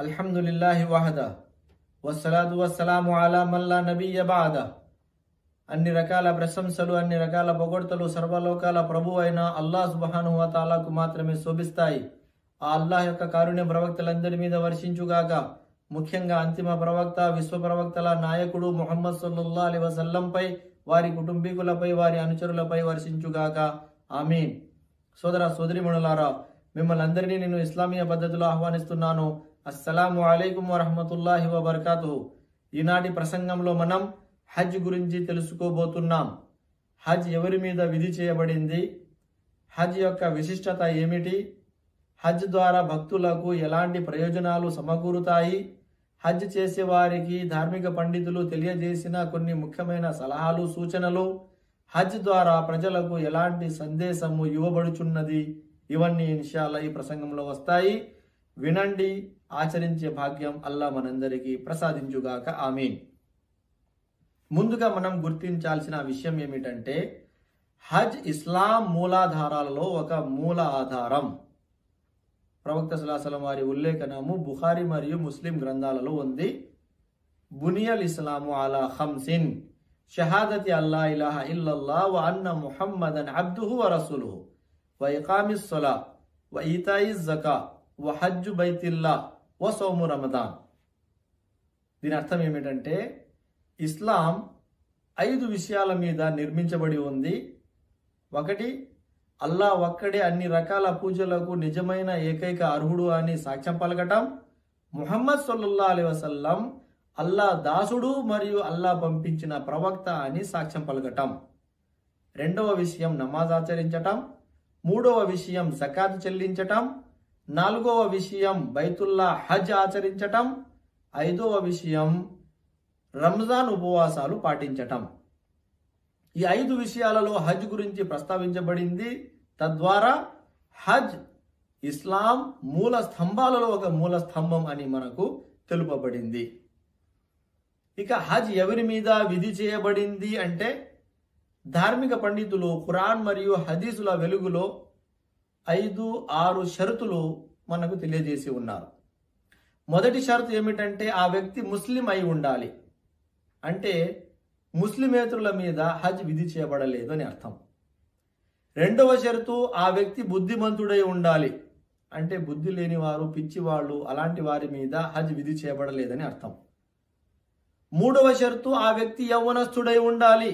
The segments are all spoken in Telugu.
అల్హమ్దులిల్లాహి వహదా వస్సలాతు వస్సలాము అలా మల్లా నబియ్య బాదా. అన్ని రకాల ప్రశంసలు, అన్ని రకాల పొగడ్తలు సర్వలోకాల ప్రభు అయిన అల్లాహ్ సుబ్హానహు వ తఆలాకు మాత్రమే శోభిస్తాయి. ఆ అల్లాహ్ యొక్క కారుణ్య ప్రవక్తలందరి మీద వర్షించుగాక. ముఖ్యంగా అంతిమ ప్రవక్త, విశ్వ ప్రవక్తల నాయకుడు ముహమ్మద్ సల్లల్లాహు అలైహి వసల్లంపై, వారి కుటుంబీకులపై, వారి అనుచరులపై వర్షించుగాక. ఆమీన్. సోదర సోదరిమణులారా, మిమ్మల్ని అందరినీ నేను ఇస్లామీయ పద్ధతిలో ఆహ్వానిస్తున్నాను. అస్సలాము అలైకుం వరహమతుల్లాహి వబర్కాతుహు. ఈనాటి ప్రసంగంలో మనం హజ్ గురించి తెలుసుకోబోతున్నాం. హజ్ ఎవరి మీద విధి చేయబడింది, హజ్ యొక్క విశిష్టత ఏమిటి, హజ్ ద్వారా భక్తులకు ఎలాంటి ప్రయోజనాలు సమకూరుతాయి, హజ్ చేసే వారికి ధార్మిక పండితులు తెలియజేసిన కొన్ని ముఖ్యమైన సలహాలు, సూచనలు, హజ్ ద్వారా ప్రజలకు ఎలాంటి సందేశము ఇవ్వబడుచున్నది, ఇవన్నీ ఇన్షాల్లా ఈ ప్రసంగంలో వస్తాయి. వినండి, ఆచరించే భాగ్యం అల్లా మనందరికీ ప్రసాదించుగాక. ఆమీన్. ముందుగా మనం గుర్తించాల్సిన విషయం ఏమిటంటే, హజ్ ఇస్లాం మూలాధారాలలో ఒక మూల ఆధారం. ప్రవక్త సల్లల్లాహు అలైహి వసల్లం వారి ఉల్లేఖనము బుఖారీ మరియు ముస్లిం గ్రంథాలలో ఉంది. బునియల్ ఇస్లాము అలా ఖమ్సిన్ షహాదతి అల్లా ఇలాహ ఇల్లల్లాహ్ వ అన్న ముహమ్మదన్ అబ్దుహు వ రసూలుహు వ ఇకామిస్ సలా వ ఈతాయిజ్ జకా వ హజ్జు బైతిల్లా వ సౌము రమదాన్. దీని అర్థం ఏమిటంటే, ఇస్లాం 5 విషయాల మీద నిర్మించబడి ఉంది. ఒకటి, అల్లా ఒక్కడే అన్ని రకాల పూజలకు నిజమైన ఏకైక అర్హుడు అని సాక్ష్యం పలకటం. ముహమ్మద్ సల్లల్లాహు అలైహి వసల్లం అల్లా దాసుడు మరియు అల్లా పంపించిన ప్రవక్త అని సాక్ష్యం పలకటం. రెండవ విషయం నమాజ్ ఆచరించటం. మూడవ విషయం జకాత్ చెల్లించటం. నాలుగవ విషయం బైతుల్లా హజ్ ఆచరించటం. ఐదవ విషయం రంజాన్ ఉపవాసాలు పాటించటం. ఈ 5 విషయాలలో హజ్ గురించి ప్రస్తావించబడింది. తద్వారా హజ్ ఇస్లాం మూల స్తంభాలలో ఒక మూల స్తంభం అని మనకు తెలుపబడింది. ఇక హజ్ ఎవరి మీద విధి చేయబడింది అంటే, ధార్మిక పండితులు ఖురాన్ మరియు హదీసుల వెలుగులో 5-6 షరతులు మనకు తెలియజేసి ఉన్నారు. మొదటి షరతు ఏమిటంటే, ఆ వ్యక్తి ముస్లిం అయి ఉండాలి. అంటే ముస్లిమేతరుల మీద హజ్ విధి చేయబడలేదు అని అర్థం. రెండవ షరతు, ఆ వ్యక్తి బుద్ధిమంతుడై ఉండాలి. అంటే బుద్ధి లేని వారు, పిచ్చివాళ్ళు, అలాంటి వారి మీద హజ్ విధి చేయబడలేదని అర్థం. మూడవ షరతు, ఆ వ్యక్తి యవ్వనస్తుడై ఉండాలి.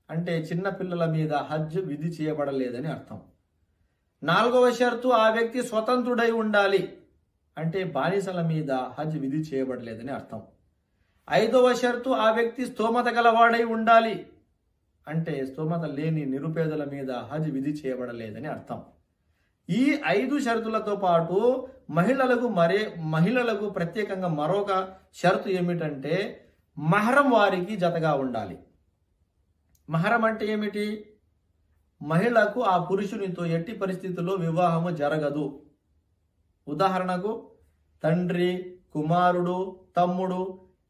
అంటే చిన్న పిల్లల మీద హజ్ విధి చేయబడలేదని అర్థం. నాలుగవ షరతు, ఆ వ్యక్తి స్వతంత్రుడై ఉండాలి. అంటే బానిసల మీద హజ్ విధి చేయబడలేదని అర్థం. ఐదవ షరతు, ఆ వ్యక్తి స్తోమత గలవాడై ఉండాలి. అంటే స్తోమత లేని నిరుపేదల మీద హజ్ విధి చేయబడలేదని అర్థం. ఈ 5 షరతులతో పాటు మహిళలకు ప్రత్యేకంగా మరొక షరతు ఏమిటంటే, మహరం వారికి జతగా ఉండాలి. మహరం అంటే ఏమిటి? మహిళకు ఆ పురుషునితో ఎట్టి పరిస్థితుల్లో వివాహము జరగదు. ఉదాహరణకు తండ్రి, కుమారుడు, తమ్ముడు,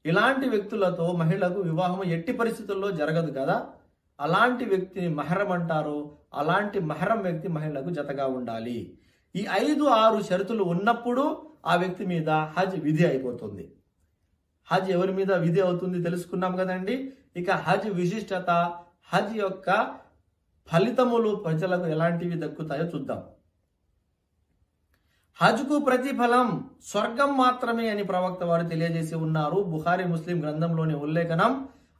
ఇలాంటి వ్యక్తులతో మహిళకు వివాహం ఎట్టి పరిస్థితుల్లో జరగదు కదా. అలాంటి వ్యక్తిని మహరం అంటారు. అలాంటి మహరం వ్యక్తి మహిళకు జతగా ఉండాలి. ఈ 5-6 షరతులు ఉన్నప్పుడు ఆ వ్యక్తి మీద హజ్ విధి అయిపోతుంది. హజ్ ఎవరి మీద విధి అవుతుంది తెలుసుకున్నాం కదండి. ఇక హజ్ విశిష్టత, హజ్ యొక్క ఫలితములు ప్రజలకు ఎలాంటివి దక్కుతాయో చూద్దాం. హజ్కు ప్రతిఫలం స్వర్గం మాత్రమే అని ప్రవక్త వారు తెలియజేసి ఉన్నారు. బుఖారీ ముస్లిం గ్రంథంలోని ఉల్లేఖనం,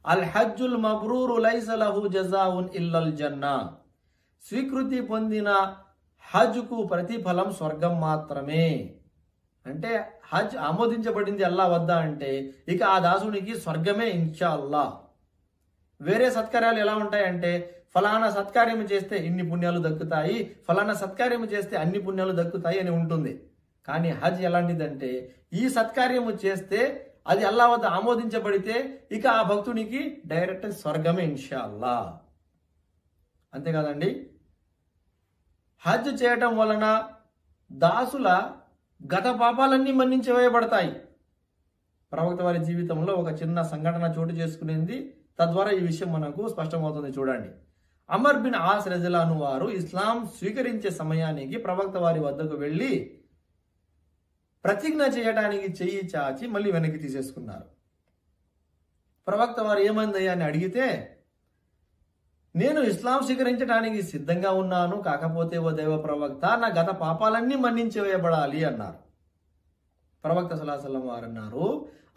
అల్ హజ్జుల్ మబ్రూరు లైస లహు జజాఉన్ ఇల్లల్ జన్నా. స్వీకృతి పొందిన హజ్కు ప్రతిఫలం స్వర్గం మాత్రమే. అంటే హజ్ ఆమోదించబడింది అల్లా వద్ద అంటే ఇక ఆ దాసునికి స్వర్గమే ఇన్షా అల్లా. వేరే సత్కార్యాలు ఎలా ఉంటాయంటే, ఫలానా సత్కార్యము చేస్తే ఇన్ని పుణ్యాలు దక్కుతాయి, ఫలానా సత్కార్యము చేస్తే అన్ని పుణ్యాలు దక్కుతాయి అని ఉంటుంది. కానీ హజ్ ఎలాంటిదంటే, ఈ సత్కార్యము చేస్తే అది అల్లా వద్ద ఆమోదించబడితే ఇక ఆ భక్తునికి డైరెక్ట్ స్వర్గమే ఇన్షా అల్లా. అంతేకాదండి, హజ్ చేయటం వలన దాసుల గత పాపాలన్నీ మన్నించి వేయబడతాయి. ప్రవక్త వారి జీవితంలో ఒక చిన్న సంఘటన చోటు చేసుకునేది. తద్వారా ఈ విషయం మనకు స్పష్టమవుతుంది. చూడండి, అమర్ బిన్ ఆస్ రజలాను వారు ఇస్లాం స్వీకరించే సమయానికి ప్రవక్త వారి వద్దకు వెళ్ళి ప్రతిజ్ఞ చేయడానికి చెయ్యి చాచి మళ్ళీ వెనక్కి తీసేసుకున్నారు. ప్రవక్త వారు ఏమైందయ్యా అని అడిగితే, నేను ఇస్లాం స్వీకరించడానికి సిద్ధంగా ఉన్నాను, కాకపోతే ఓ దైవ ప్రవక్త నా గత పాపాలన్నీ మన్నించి వేయబడాలి అన్నారు. ప్రవక్త సల్లల్లాహు అలైహి వసల్లం వారు అన్నారు,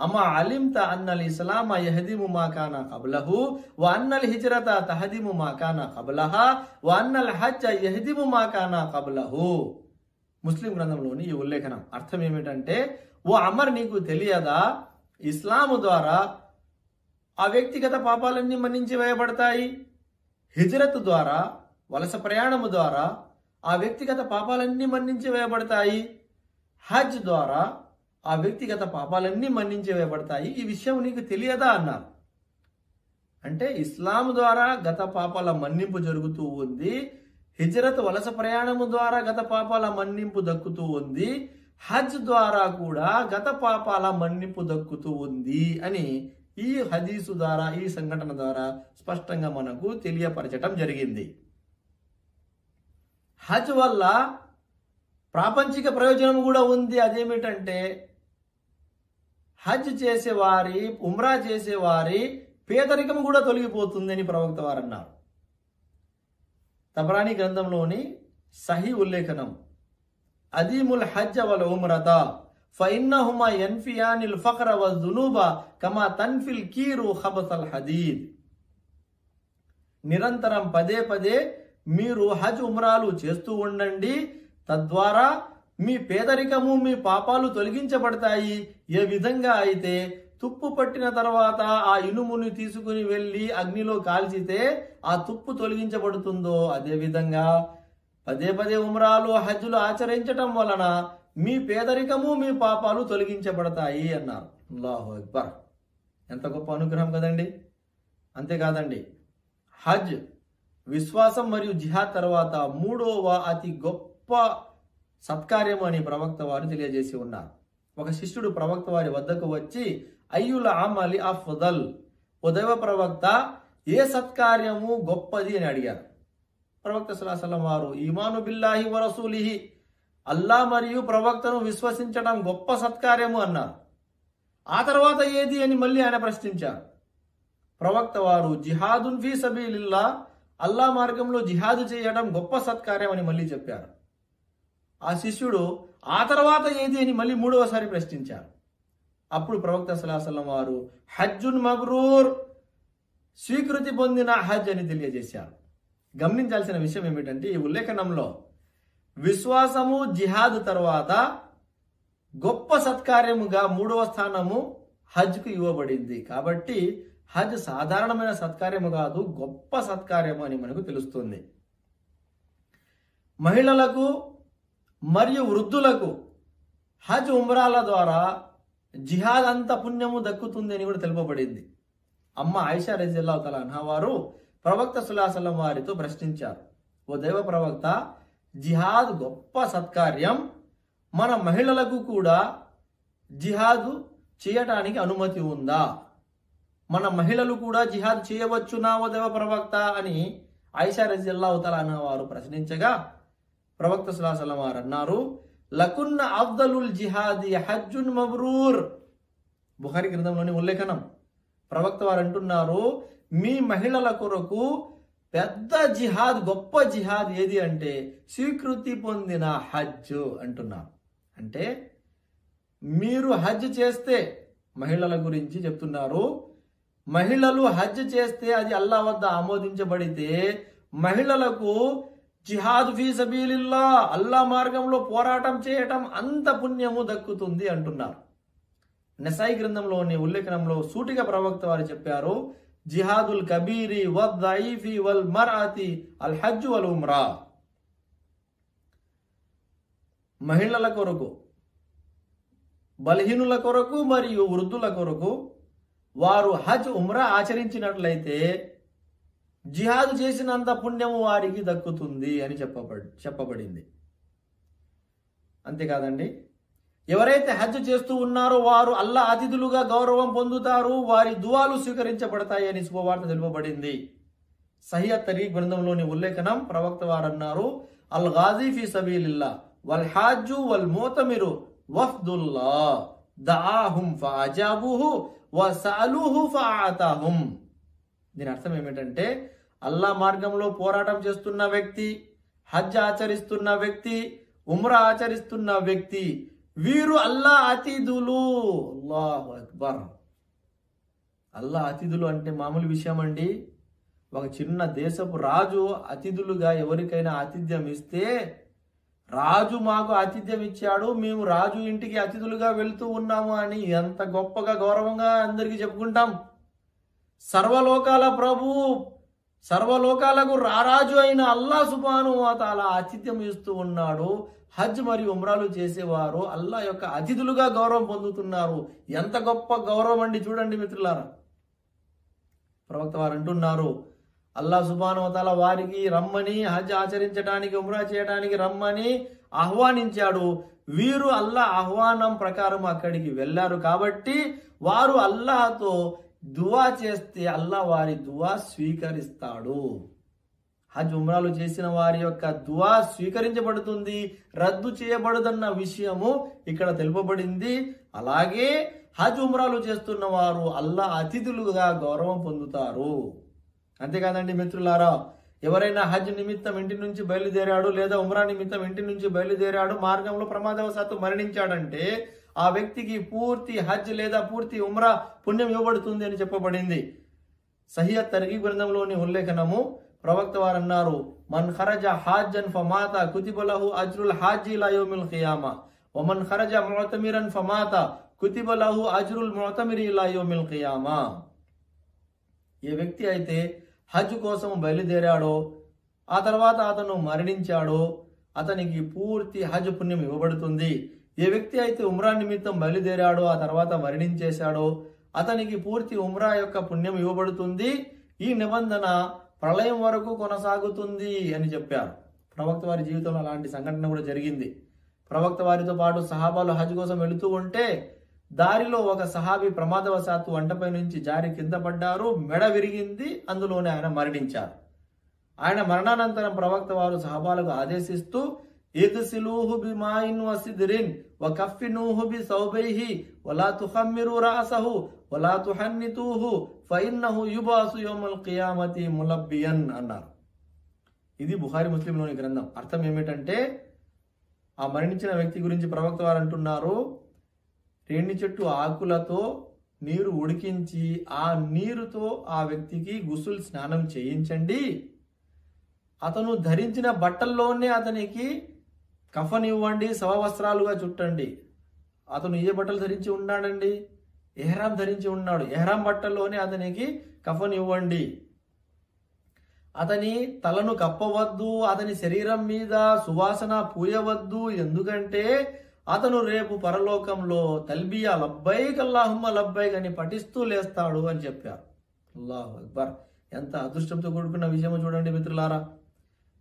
అమ్మా అలిమ్త అన్నల్ ఇస్లామ యహదిము మా కానా కబ్లహు వ అన్నల్ హిజ్రత తహదిము మా కానా కబ్లహా వ అన్నల్ హజ్జ యహదిము మా కానా కబ్లహు. ముస్లిం గ్రంథంలోని ఈ ఉల్లేఖనం అర్థం ఏమిటంటే, ఓ అమర్ నీకు తెలియదా, ఇస్లాము ద్వారా ఆ వ్యక్తిగత పాపాలన్నీ మన్నించి వేయబడతాయి, హిజ్రత్ ద్వారా వలస ప్రయాణము ద్వారా ఆ వ్యక్తిగత పాపాలన్నీ మన్నించి వేయబడతాయి, హజ్ ద్వారా ఆ వ్యక్తిగత పాపాలన్నీ మన్నించి వేయబడతాయి, ఈ విషయం నీకు తెలియదా అన్నారు. అంటే ఇస్లాం ద్వారా గత పాపాల మన్నింపు జరుగుతూ ఉంది, హిజ్రత్ వలస ప్రయాణము ద్వారా గత పాపాల మన్నింపు దక్కుతూ ఉంది, హజ్ ద్వారా కూడా గత పాపాల మన్నింపు దక్కుతూ ఉంది అని ఈ హదీసు ద్వారా, ఈ సంఘటన ద్వారా స్పష్టంగా మనకు తెలియపరచటం జరిగింది. హజ్ వల్ల ప్రాపంచిక ప్రయోజనం కూడా ఉంది. అదేమిటంటే, హజ్ చేసేవారి, ఉమ్రా చేసేవారి పేదరికం కూడా తొలగిపోతుంది అని ప్రవక్త వారు అన్నారు. తబరానీ గ్రంథంలోని సహీ ఉల్లేఖనం, అదీముల్ హజ్జ వల్ ఉమ్రత ఫఇన్నహుమా యన్ఫియానిల్ ఫఖ్ర వజ్జునూబ కమా తన్ఫిల్ కీరు ఖబతల్ హదీద్. నిరంతరం పదే పదే మీరు హజ్ ఉమ్రాలు చేస్తూ ఉండండి, తద్వారా మీ పేదరికము, మీ పాపాలు తొలగించబడతాయి. ఏ విధంగా అయితే తుప్పు పట్టిన తర్వాత ఆ ఇనుముని తీసుకుని వెళ్ళి అగ్నిలో కాల్చితే ఆ తుప్పు తొలగించబడుతుందో, అదే విధంగా పదే పదే ఉమ్రాలు, హజ్జులు ఆచరించటం వలన మీ పేదరికము, మీ పాపాలు తొలగించబడతాయి అన్నారు. అల్లాహు అక్బర్, ఎంత గొప్ప అనుగ్రహం కదండి. అంతేకాదండి, హజ్ విశ్వాసం మరియు జిహాద్ తర్వాత మూడవ అతి గొప్ప సత్కార్యం అని ప్రవక్త వారు తెలియజేసి ఉన్నారు. ఒక శిష్యుడు ప్రవక్త వారి వద్దకు వచ్చి, అయ్యుల అమలి అఫ్దల్, ఓ దైవ ప్రవక్త ఏ సత్కార్యము గొప్పది అని అడిగారు. ప్రవక్త సల్లల్లాహు అలైహి వసల్లం వారు, ఈమాను బిల్లాహి వ రసూలిహి, అల్లా మరియు ప్రవక్తను విశ్వసించడం గొప్ప సత్కార్యము అన్నారు. ఆ తర్వాత ఏది అని మళ్ళీ ఆయన ప్రశ్నించారు. ప్రవక్త వారు, జిహాదున్ ఫీ సబీలిల్లా, అల్లా మార్గంలో జిహాదు చేయడం గొప్ప సత్కార్యం అని మళ్ళీ చెప్పారు. ఆ శిష్యుడు ఆ తర్వాత ఏది అని మళ్ళీ మూడవసారి ప్రశ్నించారు. అప్పుడు ప్రవక్త సల్లల్లాహు అలైహి వసల్లం వారు, హజ్జున్ మబ్రూర్, స్వీకృతి పొందిన హజ్ అని తెలియజేశారు. గమనించాల్సిన విషయం ఏమిటంటే, ఈ ఉల్లేఖనంలో విశ్వాసము, జిహాద్ తర్వాత గొప్ప సత్కార్యముగా మూడవ స్థానము హజ్కు ఇవ్వబడింది. కాబట్టి హజ్ సాధారణమైన సత్కార్యము కాదు, గొప్ప సత్కార్యము అని మనకు తెలుస్తుంది. మహిళలకు మరియు వృద్ధులకు హజ్ ఉమ్రాల ద్వారా జిహాద్ అంత పుణ్యము దక్కుతుంది అని కూడా తెలుపబడింది. అమ్మ ఆయిషా రజియల్లాహు తఆలా అన్హా వారు ప్రవక్త సల్లల్లాహు అలైహి వసల్లం వారితో ప్రశ్నించారు, ఓ దైవ ప్రవక్త, జిహాద్ గొప్ప సత్కార్యం, మన మహిళలకు కూడా జిహాదు చేయటానికి అనుమతి ఉందా? మన మహిళలు కూడా జిహాద్ చేయవచ్చునా ఓ దైవ ప్రవక్త అని ఆయిషా రజియల్లాహు తఆలా అన్హా వారు ప్రశ్నించగా, ప్రవక్త సల్లల్లాహు అలైహి వసల్లం వారు అన్నారు, లకున్న అఫ్దలుల్ జిహాది హజ్జున్ మబ్రూర్. బుఖారీ గ్రంథంలోని ఉల్లేఖనం. ప్రవక్త వారు అంటున్నారు, మీ మహిళల కొరకు పెద్ద జిహాద్, గొప్ప జిహాద్ ఏది అంటే స్వీకృతి పొందిన హజ్ అంటున్నారు. అంటే మీరు హజ్ చేస్తే, మహిళల గురించి చెప్తున్నారు, మహిళలు హజ్ చేస్తే అది అల్లా వద్ద ఆమోదించబడితే మహిళలకు జిహాద్ ఫీ సబీలిల్లా, అల్లా మార్గంలో పోరాటం చేయటం అంత పుణ్యము దక్కుతుంది అంటున్నారు. నసాయి గ్రంథంలోని ఉల్లేఖనంలో సూటిగా ప్రవక్త వారు చెప్పారు, జిహాదుల్ కబీరి వద్దఈఫి వల్ మర్అతి అల్ హజ్ వల్ ఉమ్రా. మహిళల కొరకు, బలహీనుల కొరకు మరియు వృద్ధుల కొరకు వారు హజ్ ఉమ్రా ఆచరించినట్లయితే జిహాదు చేసినంత పుణ్యము వారికి దక్కుతుంది అని చెప్పబడింది. అంతేకాదండి, ఎవరైతే హజ్ చేస్తూ ఉన్నారో వారు అల్లా అతిథులుగా గౌరవం పొందుతారు, వారి దువాలు స్వీకరించబడతాయి అని శుభవార్త తెలుపబడింది. సహీహ్ తరీఖ్ గ్రంథంలోని ఉల్లేఖనం, ప్రవక్త వారు అన్నారు, అల్ గాజీ ఫీ సబీలిల్లా వల్ హాజు వల్ మోతమిరు వఫ్దుల్లా దఆహుం ఫఅజాబుహు వసఅలుహు ఫఅతాహుం. దీని అర్థం ఏమిటంటే అల్లా మార్గంలో పోరాటం చేస్తున్న వ్యక్తి, హజ్ ఆచరిస్తున్న వ్యక్తి, ఉమ్రా ఆచరిస్తున్న వ్యక్తి, వీరు అల్లా అతిథులు. అల్లాహు అక్బర్. అల్లా అతిథులు అంటే మామూలు విషయం అండి. ఒక చిన్న దేశపు రాజు అతిథులుగా ఎవరికైనా ఆతిథ్యం ఇస్తే, రాజు మాకు ఆతిథ్యం ఇచ్చాడు, మేము రాజు ఇంటికి అతిథులుగా వెళ్తూ ఉన్నాము అని ఎంత గొప్పగా గౌరవంగా అందరికీ చెప్పుకుంటాం. సర్వలోకాల ప్రభు, సర్వలోకాలకు రారాజు అయిన అల్లా సుబ్హానహు వ తఆలా ఆతిథ్యం ఇస్తూ ఉన్నాడు. హజ్ మరియు ఉమ్రాలు చేసేవారు అల్లా యొక్క అతిథులుగా గౌరవం పొందుతున్నారు. ఎంత గొప్ప గౌరవం అండి, చూడండి మిత్రులారా. ప్రవక్త వారు అంటున్నారు, అల్లా సుబ్హానహు వ తఆలా వారికి రమ్మని, హజ్ ఆచరించడానికి, ఉమ్రా చేయడానికి రమ్మని ఆహ్వానించాడు. వీరు అల్లా ఆహ్వానం ప్రకారం అక్కడికి వెళ్ళారు కాబట్టి వారు అల్లాహతో దువా చేస్తే అల్లా వారి దువా స్వీకరిస్తాడు. హజ్ ఉమ్రాలు చేసిన వారి యొక్క దువా స్వీకరించబడుతుంది, రద్దు చేయబడదన్న విషయము ఇక్కడ తెలుపబడింది. అలాగే హజ్ ఉమ్రాలు చేస్తున్న వారు అల్లా అతిథులుగా గౌరవం పొందుతారు. అంతేకాదండి మిత్రులారా, ఎవరైనా హజ్ నిమిత్తం ఇంటి నుంచి బయలుదేరాడు లేదా ఉమ్రా నిమిత్తం ఇంటి నుంచి బయలుదేరాడు, మార్గంలో ప్రమాదవశాత్తు మరణించాడంటే ఆ వ్యక్తికి పూర్తి హజ్ లేదా పూర్తి ఉమ్రా పుణ్యం ఇవ్వబడుతుంది అని చెప్పబడింది. సహిహ్ తర్గీబ్ గ్రంథంలోని ఉల్లేఖనము, ప్రవక్త వారు అన్నారు, మన్ ఖరజ హాజన్ ఫమాత కుతిబ లహు అజ్రుల్ హాజి ఇలా యౌమిల్ ఖియామా వ మన్ ఖరజ ముఅతమిరన్ ఫమాత కుతిబ లహు అజ్రుల్ ముఅతమిరి ఇలా యౌమిల్ ఖియామా. ఏ వ్యక్తి అయితే హజ్ కోసం బయలుదేరాడో ఆ తర్వాత అతను మరణించాడో అతనికి పూర్తి హజ్ పుణ్యం ఇవ్వబడుతుంది. ఏ వ్యక్తి అయితే ఉమ్రా నిమిత్తం బయలుదేరాడో ఆ తర్వాత మరణించేశాడో అతనికి పూర్తి ఉమ్రా యొక్క పుణ్యం ఇవ్వబడుతుంది. ఈ నిబంధన ప్రళయం వరకు కొనసాగుతుంది అని చెప్పారు. ప్రవక్త వారి జీవితంలో అలాంటి సంఘటన కూడా జరిగింది. ప్రవక్త వారితో పాటు సహాబాలు హజ్ కోసం వెళుతూ ఉంటే దారిలో ఒక సహాబీ ప్రమాదవశాత్తు వంటపై నుంచి జారి కింద పడ్డారు, మెడ విరిగింది, అందులోనే ఆయన మరణించారు. ఆయన మరణానంతరం ప్రవక్త వారు సహాబాలకు ఆదేశిస్తూ, ఇగ్సిలూహు బిమాయిన్ వసిద్రిన్ వకఫినూహు బిసౌబైహి వలా తుఖమ్మిరు రాసహు వలా తుహన్నితూహు ఫఇన్నహు యుబాసు యౌమల్ ఖియామతి ములబ్బియన్ అన్నారు. ఇది బుఖారీ ముస్లింలోని గ్రంథం. అర్థం ఏమిటంటే ఆ మరణించిన వ్యక్తి గురించి ప్రవక్త వారు అంటున్నారు, రేణి చెట్టు ఆకులతో నీరు ఉడికించి ఆ నీరుతో ఆ వ్యక్తికి గుసుల్ స్నానం చేయించండి. అతను ధరించిన బట్టల్లోనే అతనికి కఫన్ ఇవ్వండి, శవవస్త్రాలుగా చుట్టండి. అతను ఏ బట్టలు ధరించి ఉన్నాడండి? ఎహ్రాం ధరించి ఉన్నాడు. ఎహ్రాం బట్టల్లోనే అతనికి కఫన్ ఇవ్వండి. అతని తలను కప్పవద్దు, అతని శరీరం మీద సువాసన పూయవద్దు. ఎందుకంటే అతను రేపు పరలోకంలో తల్బియా లబ్బైక్ అల్లాహుమ్మ లబ్బైక్ అని పఠిస్తూ లేస్తాడు అని చెప్పారు. అల్లాహు అక్బర్. ఎంత అదృష్టంతో కూడుకున్న విషయమో చూడండి మిత్రులారా.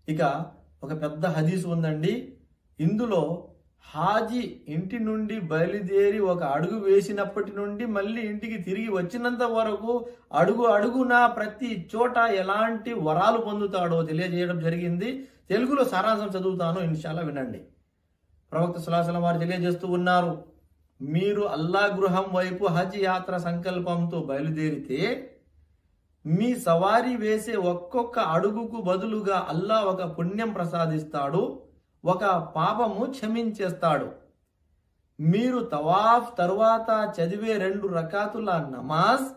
ఇక ఒక పెద్ద హదీసు ఉందండి. ఇందులో హాజీ ఇంటి నుండి బయలుదేరి ఒక అడుగు వేసినప్పటి నుండి మళ్ళీ ఇంటికి తిరిగి వచ్చినంత వరకు అడుగు అడుగునా ప్రతి చోట ఎలాంటి వరాలు పొందుతాడో తెలియజేయడం జరిగింది. తెలుగులో సారాంశం చదువుతాను, ఇన్షాల్లా వినండి. ప్రవక్త సల్లల్లాహు అలైహి వసల్లం వారు తెలియజేస్తూ ఉన్నారు, మీరు అల్లా గృహం వైపు హజ్ యాత్ర సంకల్పంతో బయలుదేరితే మీ సవారీ వేసే ఒక్కొక్క అడుగుకు బదులుగా అల్లా ఒక పుణ్యం ప్రసాదిస్తాడు, ఒక పాపము క్షమించేస్తాడు. మీరు తవాఫ్ తరువాత చదివే 2 రకాతుల నమాజ్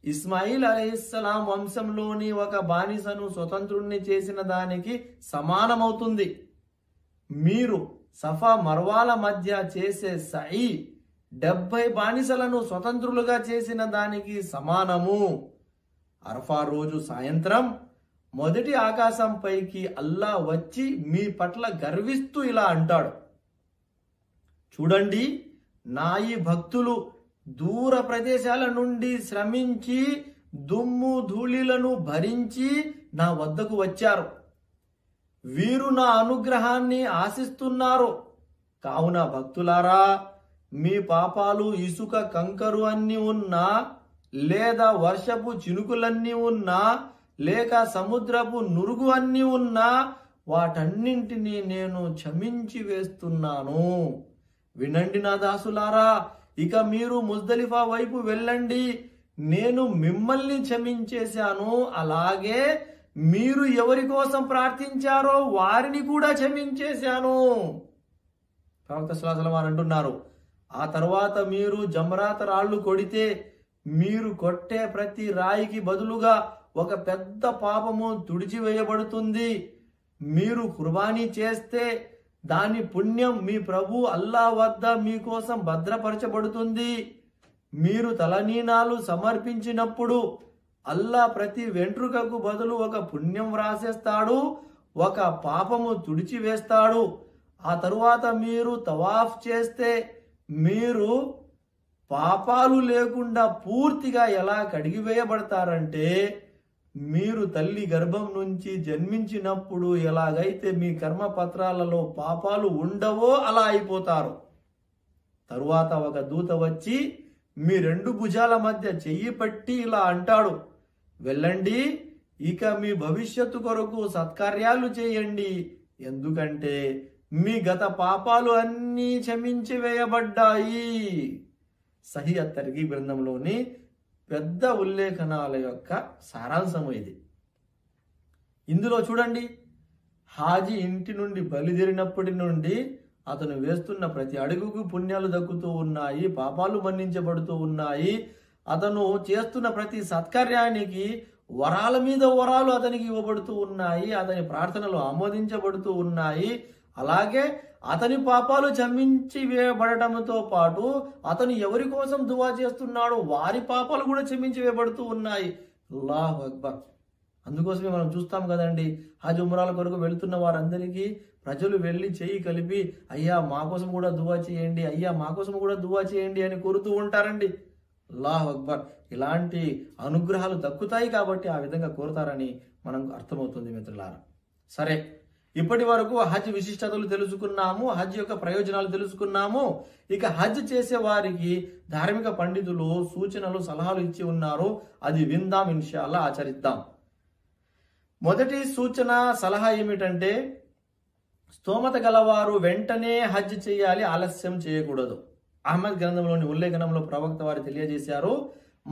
ఇస్మాయిల్ అలైహిస్సలాం వంశంలోని ఒక బానిసను స్వతంత్రుణ్ణి చేసిన దానికి సమానమవుతుంది. మీరు సఫా మర్వాల మధ్య చేసే సై 70 బానిసలను స్వతంత్రులుగా చేసిన దానికి సమానము. అరఫా రోజు సాయంత్రం మొదటి ఆకాశం పైకి అల్లా వచ్చి మీ పట్ల గర్విస్తూ ఇలా అంటాడు, చూడండి, నా ఈ భక్తులు దూర ప్రదేశాల నుండి శ్రమించి దుమ్ము ధూళిలను భరించి నా వద్దకు వచ్చారు. వీరు నా అనుగ్రహాన్ని ఆశిస్తున్నారు. కావున భక్తులారా, మీ పాపాలు ఇసుక కంకరు అన్ని ఉన్నా, లేదా వర్షపు చినుకులన్నీ ఉన్నా, లేక సముద్రపు నురుగు అన్ని ఉన్నా వాటన్నింటినీ నేను క్షమించి వేస్తున్నాను. వినండి నా దాసులారా, ఇక మీరు ముజ్దలిఫా వైపు వెళ్ళండి, నేను మిమ్మల్ని క్షమించేశాను, అలాగే మీరు ఎవరి కోసం ప్రార్థించారో వారిని కూడా క్షమించేశాను. ప్రవక్త సల్లల్లాహు అలైహి వసల్లం వారు అంటున్నారు, ఆ తర్వాత మీరు జమరాత రాళ్ళు కొడితే మీరు కొట్టే ప్రతి రాయికి బదులుగా ఒక పెద్ద పాపము తుడిచివేయబడుతుంది. మీరు కుర్బానీ చేస్తే దాని పుణ్యం మీ ప్రభు అల్లా వద్ద మీకోసం భద్రపరచబడుతుంది. మీరు తలనీనాలు సమర్పించినప్పుడు అల్లా ప్రతి వెంట్రుకకు బదులు ఒక పుణ్యం వ్రాసేస్తాడు, ఒక పాపము తుడిచివేస్తాడు. ఆ తరువాత మీరు తవాఫ్ చేస్తే మీరు పాపాలు లేకుండా పూర్తిగా ఎలా కడిగివేయబడతారంటే, మీరు తల్లి గర్భం నుంచి జన్మించినప్పుడు ఎలాగైతే మీ కర్మపత్రాలలో పాపాలు ఉండవో అలా అయిపోతారు. తరువాత ఒక దూత వచ్చి మీ రెండు భుజాల మధ్య చెయ్యి పట్టి ఇలా అంటాడు, వెళ్ళండి, ఇక మీ భవిష్యత్తు కొరకు సత్కార్యాలు చేయండి, ఎందుకంటే మీ గత పాపాలు అన్నీ క్షమించి వేయబడ్డాయి. సహీ అతర్గీబ్ గ్రంథంలోని పెద్ద ఉల్లేఖనాల యొక్క సారాంశము ఇది. ఇందులో చూడండి, హాజీ ఇంటి నుండి బయలుదేరినప్పటి నుండి అతను వేస్తున్న ప్రతి అడుగుకు పుణ్యాలు దక్కుతూ ఉన్నాయి, పాపాలు మన్నించబడుతూ ఉన్నాయి. అతను చేస్తున్న ప్రతి సత్కార్యానికి వరాల మీద వరాలు అతనికి ఇవ్వబడుతూ ఉన్నాయి, అతని ప్రార్థనలు ఆమోదించబడుతూ ఉన్నాయి. అలాగే అతని పాపాలు క్షమించి వేయబడటంతో పాటు అతను ఎవరి కోసం దువా చేస్తున్నాడో వారి పాపాలు కూడా క్షమించి వేయబడుతూ ఉన్నాయి. అల్లాహు అక్బర్. అందుకోసమే మనం చూస్తాం కదండి, హజ్ ఉమ్రాల కొరకు వెళ్తున్న వారందరికీ ప్రజలు వెళ్ళి చెయ్యి కలిపి, అయ్యా మా కోసం కూడా దువా చేయండి, అయ్యా మా కోసం కూడా దువా చేయండి అని కోరుతూ ఉంటారండి. అల్లాహు అక్బర్. ఇలాంటి అనుగ్రహాలు దక్కుతాయి కాబట్టి ఆ విధంగా కోరుతారని మనకు అర్థమవుతుంది మిత్రులారా. సరే, ఇప్పటి వరకు హజ్ విశిష్టతలు తెలుసుకున్నాము, హజ్ యొక్క ప్రయోజనాలు తెలుసుకున్నాము. ఇక హజ్ చేసే వారికి ధార్మిక పండితులు సూచనలు సలహాలు ఇచ్చి ఉన్నారు, అది విందాం, ఇన్షాల్లా ఆచరిద్దాం. మొదటి సూచన సలహా ఏమిటంటే, స్తోమత గలవారు వెంటనే హజ్ చేయాలి, ఆలస్యం చేయకూడదు. అహ్మద్ గ్రంథంలోని ఉల్లేఖనంలో ప్రవక్త వారు తెలియజేశారు,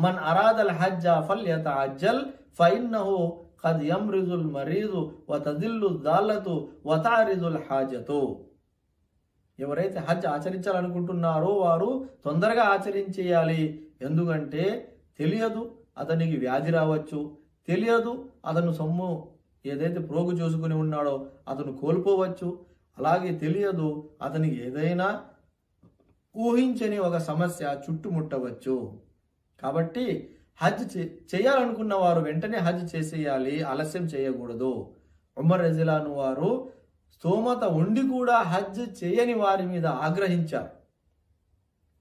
మన్ అరాదల్ హజ్జ ఫల్యతఅజ్జల్ ఫఇన్నహు ఖద్ యమ్రిజుల్ మరీజు వతదిల్లు దాల్లతు వతారిజుల్ హాజతు. ఎవరైతే హజ్ ఆచరించాలనుకుంటున్నారో వారు తొందరగా ఆచరించేయాలి, ఎందుకంటే తెలియదు అతనికి వ్యాధి రావచ్చు, తెలియదు అతను సొమ్ము ఏదైతే ప్రోగు చూసుకుని ఉన్నాడో అతను కోల్పోవచ్చు, అలాగే తెలియదు అతనికి ఏదైనా ఊహించని ఒక సమస్య చుట్టుముట్టవచ్చు. కాబట్టి హజ్ చేయాలనుకున్న వారు వెంటనే హజ్ చేసేయాలి, ఆలస్యం చేయకూడదు. ఉమర్ రజిలాను వారు స్తోమత ఉండి కూడా హజ్ చేయని వారి మీద ఆగ్రహించారు.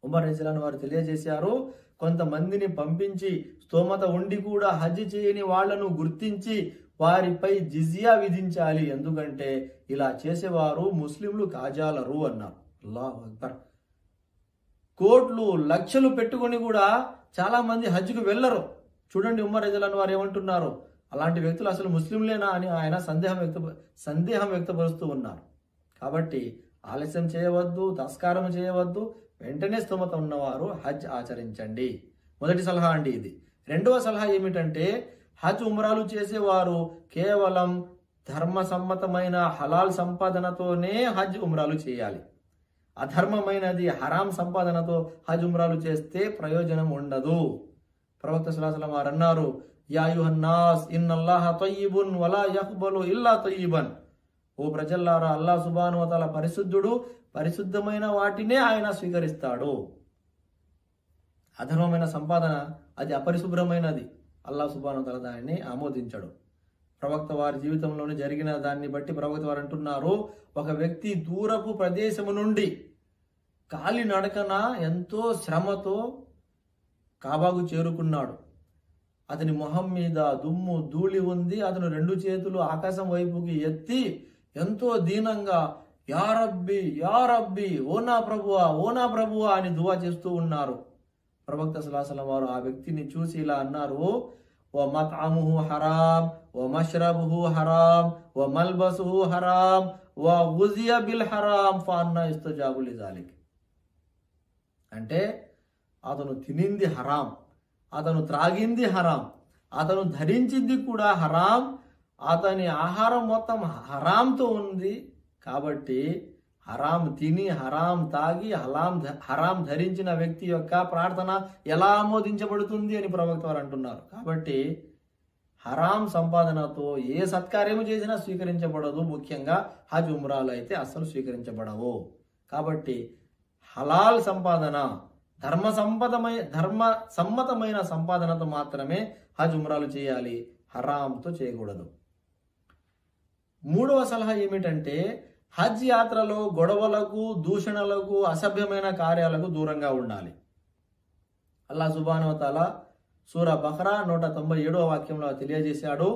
ఉమర్ రజిలాను వారు తెలియజేశారు, కొంతమందిని పంపించి స్తోమత ఉండి కూడా హజ్ చేయని వాళ్లను గుర్తించి వారిపై జిజియా విధించాలి, ఎందుకంటే ఇలా చేసేవారు ముస్లింలు కాజాలరు అన్నారు. అల్లాహు అక్బర్. కోట్లు లక్షలు పెట్టుకుని కూడా చాలా మంది హజ్కు వెళ్ళరు. చూడండి ఉమర్ రజియల్లాహు వారు ఏమంటున్నారు, అలాంటి వ్యక్తులు అసలు ముస్లింలేనా అని ఆయన సందేహం వ్యక్తపరుస్తూ ఉన్నారు. కాబట్టి ఆలస్యం చేయవద్దు, తస్కారం చేయవద్దు, వెంటనే స్తోమత ఉన్నవారు హజ్ ఆచరించండి. మొదటి సలహా అండి ఇది. రెండవ సలహా ఏమిటంటే, హజ్ ఉమ్రాలు చేసేవారు కేవలం ధర్మసమ్మతమైన హలాల్ సంపాదనతోనే హజ్ ఉమ్రాలు చేయాలి. అధర్మమైనది హరాం సంపాదనతో హజ్ ఉమ్రాలు చేస్తే ప్రయోజనం ఉండదు. ప్రవక్త సల్లల్లాహు అలైహి వసల్లం వారు అన్నారు, యా అయ్యుహన్నాస్ ఇన్నల్లాహ తయ్యిబున్ వలా యఖ్బలు ఇల్లా తయ్యిబన్. ఓ ప్రజల్లారా, అల్లాహ్ సుబ్హానహు వ తఆలా పరిశుద్ధుడు, పరిశుద్ధమైన వాటినే ఆయన స్వీకరిస్తాడు. అధర్మమైన సంపాదన అది అపరిశుభ్రమైనది, అల్లాహ్ సుబ్హానహు వ తఆలా దానిని ఆమోదించడు. ప్రవక్త వారి జీవితంలోనే జరిగిన దాన్ని బట్టి ప్రవక్త వారు అంటున్నారు, ఒక వ్యక్తి దూరపు ప్రదేశము నుండి కాలి నడకన ఎంతో శ్రమతో కాబాకు చేరుకున్నాడు. అతని మొహం మీద దుమ్ము ధూళి ఉంది. అతను రెండు చేతులు ఆకాశం వైపుకి ఎత్తి ఎంతో దీనంగా యా రబ్బీ యా రబ్బీ, ఓ నా ప్రభువా ఓ నా ప్రభువా అని దువా చేస్తూ ఉన్నారు. ప్రవక్త సల్లల్లాహు అలైహి వసల్లం వారు ఆ వ్యక్తిని చూసి ఇలా అన్నారు, ومطعمه حرام ومشربه حرام وملبسه حرام وغذي بالحرام فأنى يستجاب لذلك. అంటే అతను తినింది హరాం, అతను త్రాగింది హరాం, అతను ధరించింది కూడా హరాం, అతని ఆహారం మొత్తం హరాంతో ఉంది. కాబట్టి హరాం తిని హరాం తాగి హరాం ధరించిన వ్యక్తి యొక్క ప్రార్థన ఎలా ఆమోదించబడుతుంది అని ప్రవక్త వారు అంటున్నారు. కాబట్టి హరాం సంపాదనతో ఏ సత్కార్యము చేసినా స్వీకరించబడదు. ముఖ్యంగా హజ్ ఉమ్రాలు అయితే అస్సలు స్వీకరించబడవు. కాబట్టి హలాల్ సంపాదన, ధర్మ సమ్మతమైన సంపాదనతో మాత్రమే హజ్ ఉమ్రాలు చేయాలి, హరాంతో చేయకూడదు. మూడవ సలహా ఏమిటంటే హజ్ యాత్రలో గొడవలకు, దూషణలకు, అసభ్యమైన కార్యాలకు దూరంగా ఉండాలి. అల్లాహ్ సుబ్హానహు వ తఆలా సూరా బఖరా 197వ వాక్యంలో తెలియజేశాడు,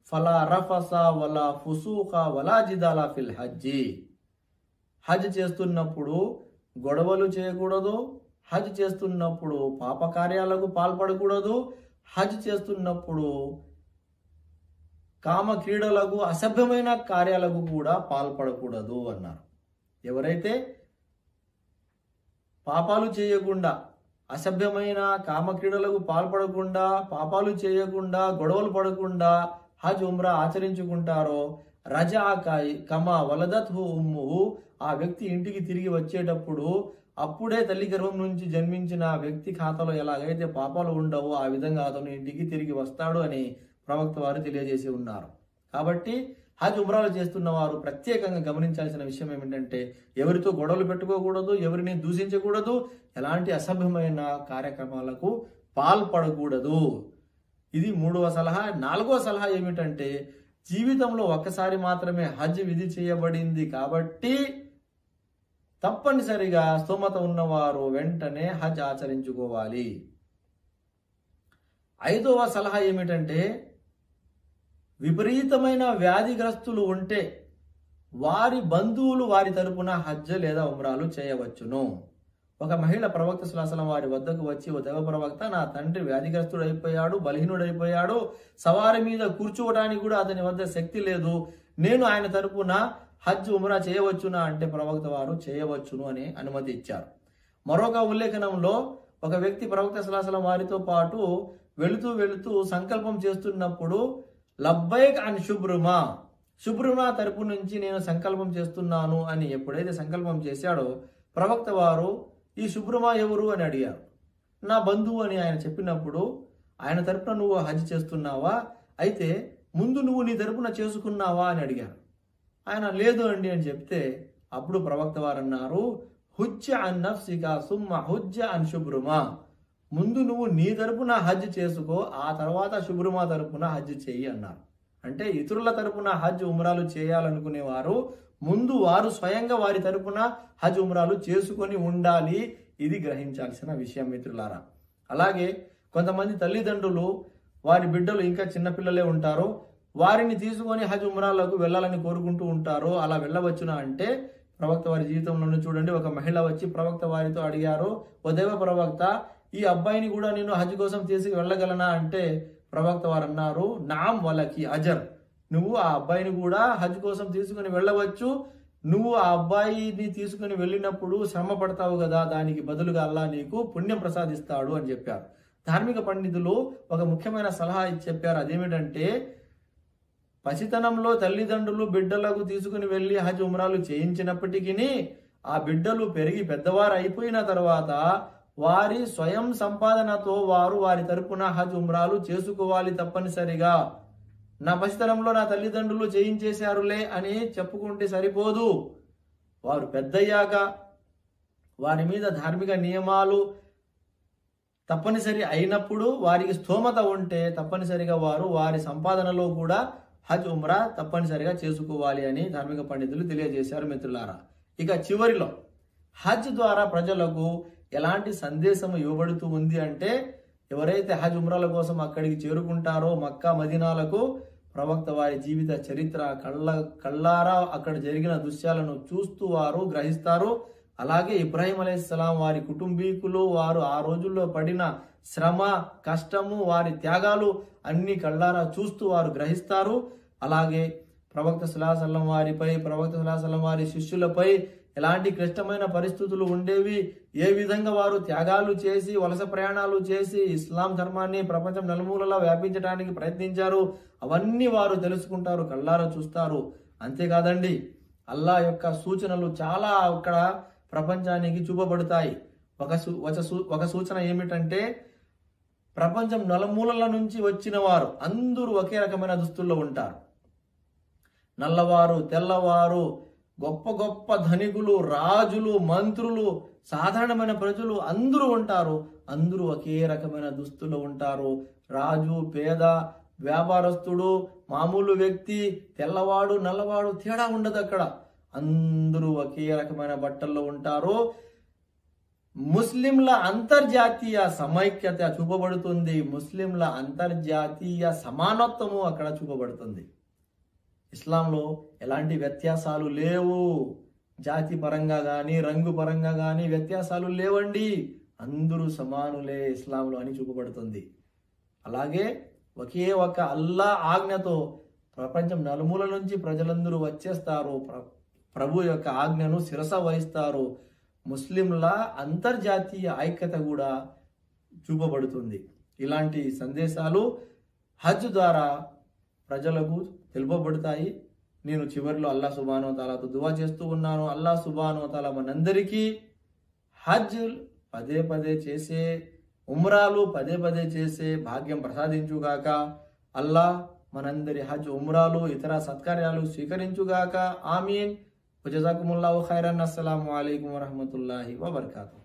ఫలా రఫస వలా ఫుసూక వలా జిదాల ఫిల్ హజ్జి. హజ్ చేస్తున్నప్పుడు గొడవలు చేయకూడదు, హజ్ చేస్తున్నప్పుడు పాప కార్యాలకు పాల్పడకూడదు, హజ్ చేస్తున్నప్పుడు కామ క్రీడలకు, అసభ్యమైన కార్యాలకు కూడా పాల్పడకూడదు అన్నారు. ఎవరైతే పాపాలు చేయకుండా, అసభ్యమైన కామ క్రీడలకు పాల్పడకుండా, పాపాలు చేయకుండా, గొడవలు పడకుండా హజ్ ఉమ్రా ఆచరించుకుంటారో రజా కమా వలదత్హు ఉమ్ముహు, ఆ వ్యక్తి ఇంటికి తిరిగి వచ్చేటప్పుడు అప్పుడే తల్లి గర్భం నుంచి జన్మించిన వ్యక్తి ఖాతాలో ఎలాగైతే పాపాలు ఉండవో ఆ విధంగా అతను ఇంటికి తిరిగి వస్తాడు అని ప్రవక్త వారు తెలియజేసి ఉన్నారు. కాబట్టి హజ్ ఉమ్రాలు చేస్తున్న వారు ప్రత్యేకంగా గమనించాల్సిన విషయం ఏమిటంటే ఎవరితో గొడవలు పెట్టుకోకూడదు, ఎవరిని దూషించకూడదు, ఎలాంటి అసభ్యమైన కార్యక్రమాలకు పాల్పడకూడదు. ఇది మూడవ సలహా. నాలుగవ సలహా ఏమిటంటే జీవితంలో ఒక్కసారి మాత్రమే హజ్ విధి చేయబడింది కాబట్టి తప్పనిసరిగా స్తోమత ఉన్నవారు వెంటనే హజ్ ఆచరించుకోవాలి. ఐదవ సలహా ఏమిటంటే విపరీతమైన వ్యాధిగ్రస్తులు ఉంటే వారి బంధువులు వారి తరపున హజ్ లేదా ఉమ్రాలు చేయవచ్చును. ఒక మహిళ ప్రవక్త సల్లల్లాహు అలైహి వసల్లం వారి వద్దకు వచ్చి, ఓ దైవ ప్రవక్త, నా తండ్రి వ్యాధిగ్రస్తుడైపోయాడు, బలహీనుడైపోయాడు, సవారి మీద కూర్చోవడానికి కూడా అతని వద్ద శక్తి లేదు, నేను ఆయన తరపున హజ్ ఉమ్రా చేయవచ్చునా అంటే ప్రవక్త వారు చేయవచ్చును అని అనుమతి ఇచ్చారు. మరొక ఉల్లేఖనంలో ఒక వ్యక్తి ప్రవక్త సల్లల్లాహు అలైహి వసల్లం వారితో పాటు వెళుతూ సంకల్పం చేస్తున్నప్పుడు లబ్బైక్ అన్ శుభ్రుమా తరపు నుంచి నేను సంకల్పం చేస్తున్నాను అని ఎప్పుడైతే సంకల్పం చేశాడో ప్రవక్త వారు ఈ శుభ్రుమా ఎవరు అని అడిగారు. నా బంధువు అని ఆయన చెప్పినప్పుడు ఆయన తరపున నువ్వు హజ్ చేస్తున్నావా, అయితే ముందు నువ్వు నీ తరపున చేసుకున్నావా అని అడిగారు. ఆయన లేదు అండి అని చెప్తే అప్పుడు ప్రవక్త వారు అన్నారు, హుజ్జ అన్ నఫ్సికా సుమ్మ హుజ్జ అన్ శుభ్రుమా, ముందు నువ్వు నీ తరపున హజ్ చేసుకో, ఆ తర్వాత శుభ్రుమా తరపున హజ్ చెయ్యి అన్నారు. అంటే ఇతరుల తరపున హజ్ ఉమ్రాలు చేయాలనుకునేవారు ముందు వారు స్వయంగా వారి తరపున హజ్ ఉమ్రాలు చేసుకొని ఉండాలి. ఇది గ్రహించాల్సిన విషయం మిత్రులారా. అలాగే కొంతమంది తల్లిదండ్రులు వారి బిడ్డలు ఇంకా చిన్నపిల్లలే ఉంటారు, వారిని తీసుకొని హజ్ ఉమ్రాలకు వెళ్ళాలని కోరుకుంటూ ఉంటారు. అలా వెళ్ళవచ్చునా అంటే ప్రవక్త వారి జీవితంలోనే చూడండి, ఒక మహిళ వచ్చి ప్రవక్త వారితో అడిగారు, ఓ దైవ ప్రవక్త, ఈ అబ్బాయిని కూడా నేను హజ్ కోసం తీసుకు వెళ్ళగలనా అంటే ప్రవక్త వారు అన్నారు, నామ్ వలకి అజర్, నువ్వు ఆ అబ్బాయిని కూడా హజ్ కోసం తీసుకుని వెళ్ళవచ్చు, నువ్వు ఆ అబ్బాయిని తీసుకుని వెళ్ళినప్పుడు శ్రమ పడతావు కదా, దానికి బదులుగా అల్లాహ్ నీకు పుణ్యం ప్రసాదిస్తాడు అని చెప్పారు. ధార్మిక పండితులు ఒక ముఖ్యమైన సలహా చెప్పారు. అదేమిటంటే పసితనంలో తల్లిదండ్రులు బిడ్డలకు తీసుకుని వెళ్ళి హజ్ ఉమ్రాలు చేయించినప్పటికీ ఆ బిడ్డలు పెరిగి పెద్దవారు అయిపోయిన తర్వాత వారి స్వయం సంపాదనతో వారు వారి తరపున హజ్ ఉమ్రాలు చేసుకోవాలి తప్పనిసరిగా. నా పసితనంలో నా తల్లిదండ్రులు చేయించేశారులే అని చెప్పుకుంటే సరిపోదు. వారు పెద్దయ్యాక వారి మీద ధార్మిక నియమాలు తప్పనిసరి అయినప్పుడు వారికి స్తోమత ఉంటే తప్పనిసరిగా వారు వారి సంపాదనలో కూడా హజ్ ఉమ్రా తప్పనిసరిగా చేసుకోవాలి అని ధార్మిక పండితులు తెలియజేశారు మిత్రులారా. ఇక చివరిలో హజ్ ద్వారా ప్రజలకు ఎలాంటి సందేశం ఇవ్వబడుతూ ఉంది అంటే ఎవరైతే హజ్ ఉమ్రాల కోసం అక్కడికి చేరుకుంటారో మక్కా మదీనాలకు, ప్రవక్త వారి జీవిత చరిత్ర కళ్ళారా అక్కడ జరిగిన దృశ్యాలను చూస్తూ వారు గ్రహిస్తారు. అలాగే ఇబ్రాహీం అలైహిస్సలాం వారి కుటుంబీకులు వారు ఆ రోజుల్లో పడిన శ్రమ, కష్టము, వారి త్యాగాలు అన్ని కళ్ళారా చూస్తూ వారు గ్రహిస్తారు. అలాగే ప్రవక్త సల్లల్లాహు అలైహి వసల్లం వారిపై, ప్రవక్త సల్లల్లాహు అలైహి వసల్లం వారి శిష్యులపై ఎలాంటి క్లిష్టమైన పరిస్థితులు ఉండేవి, ఏ విధంగా వారు త్యాగాలు చేసి వలస ప్రయాణాలు చేసి ఇస్లాం ధర్మాన్ని ప్రపంచం నలుమూలలా వ్యాపించడానికి ప్రయత్నించారు, అవన్నీ వారు తెలుసుకుంటారు, కళ్ళారా చూస్తారు. అంతేకాదండి, అల్లా యొక్క సూచనలు చాలా అక్కడ ప్రపంచానికి చూపబడతాయి. ఒక సూచన ఏమిటంటే, ప్రపంచం నలుమూలల నుంచి వచ్చిన వారు అందరూ ఒకే రకమైన దుస్తుల్లో ఉంటారు. నల్లవారు, తెల్లవారు, గొప్ప గొప్ప ధనికులు, రాజులు, మంత్రులు, సాధారణమైన ప్రజలు అందరూ ఉంటారు. అందరూ ఒకే రకమైన దుస్తుల్లో ఉంటారు. రాజు, పేద, వ్యాపారస్తుడు, మామూలు వ్యక్తి, తెల్లవాడు, నల్లవాడు తేడా ఉండదు అక్కడ. అందరూ ఒకే రకమైన బట్టల్లో ఉంటారు. ముస్లింల అంతర్జాతీయ సమైక్యత చూపబడుతుంది. ముస్లింల అంతర్జాతీయ సమానత్వము అక్కడ చూపబడుతుంది. ఇస్లాంలో ఎలాంటి వ్యత్యాసాలు లేవు. జాతి పరంగా కానీ రంగు పరంగా కానీ వ్యత్యాసాలు లేవండి. అందరూ సమానులే ఇస్లాంలో అని చూపబడుతుంది. అలాగే ఒకే ఒక అల్లా ఆజ్ఞతో ప్రపంచం నలుమూల నుంచి ప్రజలందరూ వచ్చేస్తారు. ప్రభు యొక్క ఆజ్ఞను శిరస వహిస్తారు. ముస్లింల అంతర్జాతీయ ఐక్యత కూడా చూపబడుతుంది. ఇలాంటి సందేశాలు హజ్ ద్వారా ప్రజలకు తెలుపబడతాయి. నేను చివరిలో అల్లా సుబ్హానహు వ తఆలాతో దువా చేస్తూ ఉన్నాను. అల్లా సుబ్హానహు వ తఆలా మనందరికీ హజ్ పదే పదే చేసే, ఉమ్రాలు పదే పదే చేసే భాగ్యం ప్రసాదించుగాక. అల్లా మనందరి హజ్, ఉమ్రాలు, ఇతర సత్కార్యాలు స్వీకరించుగాక. ఆమీన్. జజాకుముల్లాహు ఖైరన్. అస్సలాము అలైకుం వరహ్మతుల్లాహి వబర్కాతుహు.